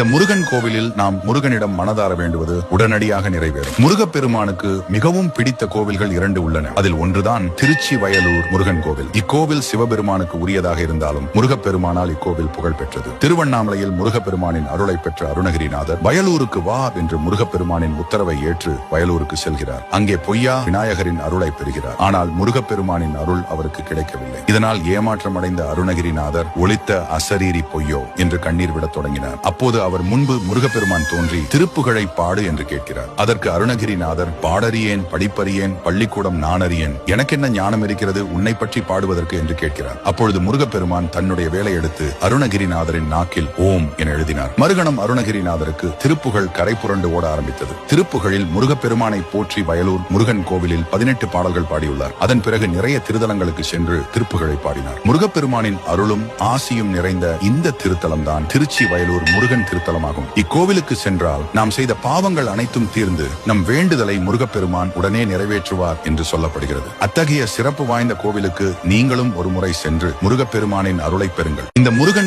இந்த முருகன் கோவிலில் நாம் முருகனிடம் மனதார வேண்டுவது உடனடியாக நிறைவேறும். முருகப்பெருமானுக்கு மிகவும் பிடித்த கோவில்கள் 2 உள்ளன. அதில் ஒன்றுதான் திருச்சி வயலூர் முருகன் கோவில். இக்கோவில் சிவபெருமானுக்கு உரியதாக இருந்தாலும் முருகப்பெருமானால் இக்கோவில் புகழ் பெற்றது. திருவண்ணாமலையில் முருகப்பெருமானின் அருளை பெற்ற அருணகிரிநாதர் வயலூருக்கு வா என்று முருகப்பெருமானின் உத்தரவை ஏற்று வயலூருக்கு செல்கிறார். அங்கே பொய்யா விநாயகரின் அருளை பெறுகிறார். ஆனால் முருகப்பெருமானின் அருள் அவருக்கு கிடைக்கவில்லை. இதனால் ஏமாற்றம் அடைந்த அருணகிரிநாதர் ஒளித்த அசரீரி பொய்யோ என்று கண்ணீர் விடத் தொடங்கினார். அப்போது அவர் முன்பு முருகப்பெருமான் தோன்றி திருப்புகழை பாடு என்று கேட்கிறார். அதற்கு அருணகிரிநாதர், பாடறியேன், படிப்பறியேன், பள்ளிக்கூடம் நானறியேன், எனக்கென்ன ஞானம் இருக்கிறது உன்னை பற்றி பாடுவதற்கு என்று கேட்கிறார். அப்பொழுது முருகப்பெருமான் தன்னுடைய வேலை எடுத்து அருணகிரிநாதரின் நாக்கில் ஓம் என எழுதினார். மறுகணம் அருணகிரிநாதருக்கு திருப்புகழ் கரை புரண்டு ஓட ஆரம்பித்தது. திருப்புகழில் முருகப்பெருமானை போற்றி வயலூர் முருகன் கோவிலில் 18 பாடல்கள் பாடியுள்ளார். அதன் பிறகு நிறைய திருத்தலங்களுக்கு சென்று திருப்புகழை பாடினார். முருகப்பெருமானின் அருளும் ஆசியும் நிறைந்த இந்த திருத்தலம் தான் திருச்சி வயலூர் முருகன் திருத்தலமாகும். இக்கோவிலுக்கு சென்றால் நாம் செய்த பாவங்கள் அனைத்தும் தீர்ந்து நம் வேண்டுதலை முருகப்பெருமான் உடனே நிறைவேற்றுவார் என்று சொல்லப்படுகிறது. அத்தகைய சிறப்பு வாய்ந்த கோவிலுக்கு நீங்களும் ஒரு முறை சென்று முருகப்பெருமானின் அருளை பெறுங்கள். இந்த முருகன்